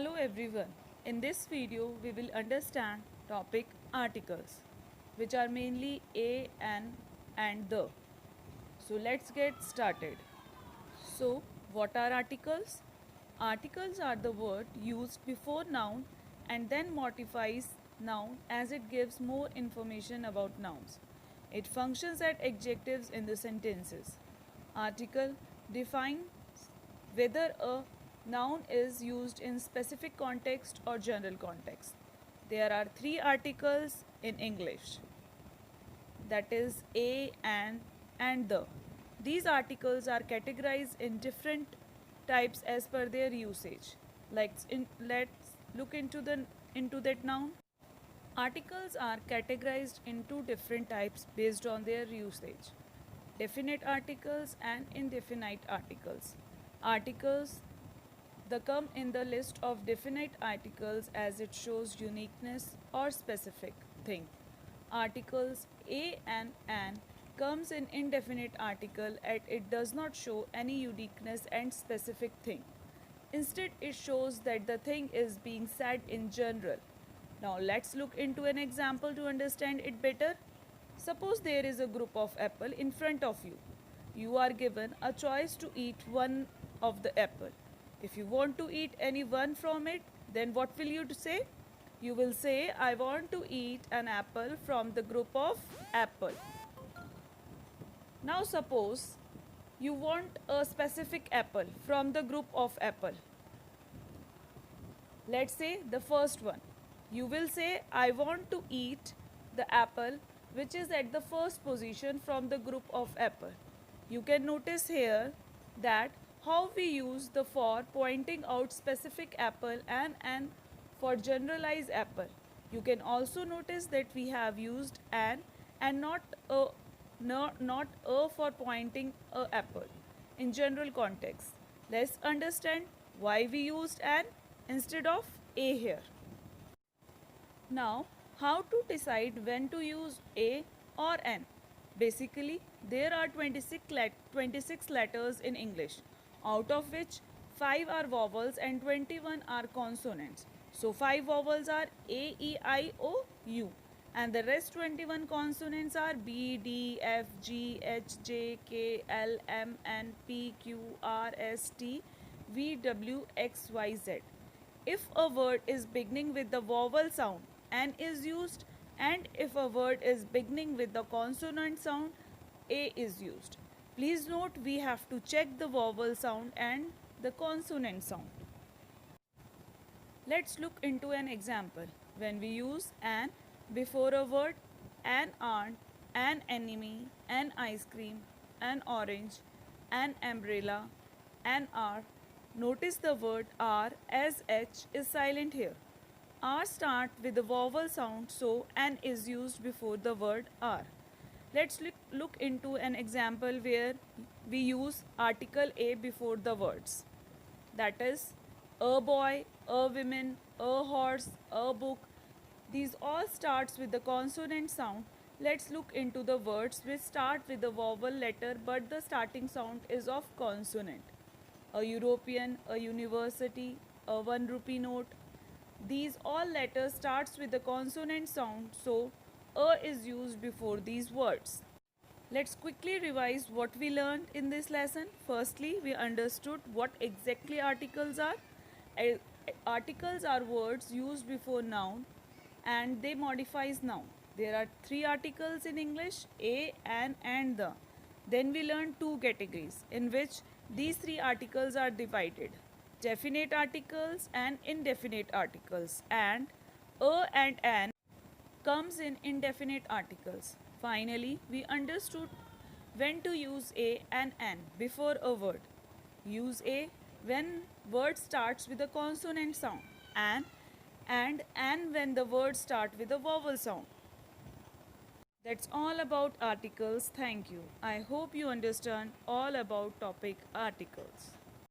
Hello everyone. In this video we will understand topic articles, which are mainly a, an and the. So let's get started. So what are articles? Articles are the word used before noun and then modifies noun as it gives more information about nouns. It functions as adjectives in the sentences. Article defines whether a noun is used in specific context or general context. There are three articles in English, that is a, and the. These articles are categorized in different types as per their usage. Let's look into that noun. Articles are categorized in two different types based on their usage: definite articles and indefinite articles. Articles the come in the list of definite articles as it shows uniqueness or specific thing. Articles a and an comes in indefinite article and it does not show any uniqueness and specific thing. Instead, it shows that the thing is being said in general. Now let's look into an example to understand it better. Suppose there is a group of apple in front of you. You are given a choice to eat one of the apple. If you want to eat any one from it, then what will you say? You will say, I want to eat an apple from the group of apple. Now suppose you want a specific apple from the group of apple. Let's say the first one. You will say, I want to eat the apple which is at the first position from the group of apple. You can notice here that how we use the for pointing out specific apple and for generalized apple. You can also notice that we have used an and not a for pointing a apple in general context. Let's understand why we used an instead of a here. Now, how to decide when to use a or an? Basically, there are 26 letters in English, out of which 5 are vowels and 21 are consonants. So 5 vowels are A, E, I, O, U, and the rest 21 consonants are B, D, F, G, H, J, K, L, M, N, P, Q, R, S, T, V, W, X, Y, Z. If a word is beginning with the vowel sound, an is used, and if a word is beginning with the consonant sound, a is used. Please note we have to check the vowel sound and the consonant sound. Let's look into an example. When we use an before a word, an aunt, an enemy, an ice cream, an orange, an umbrella, an R, notice the word R as H is silent here. R start with the vowel sound, so an is used before the word R. Let's look into an example where we use article A before the words. That is a boy, a woman, a horse, a book. These all starts with the consonant sound. Let's look into the words which start with the vowel letter but the starting sound is of consonant. A European, a university, a 1 rupee note. These all letters starts with the consonant sound, so a is used before these words. Let's quickly revise what we learned in this lesson. Firstly, we understood what exactly articles are. Articles are words used before noun and they modifies noun. There are three articles in English, a, an and the. Then we learned two categories in which these three articles are divided: definite articles and indefinite articles, and a and an comes in indefinite articles. Finally, we understood when to use a and an before a word. Use a when word starts with a consonant sound, and an when the word start with a vowel sound. That's all about articles. Thank you. I hope you understand all about topic articles.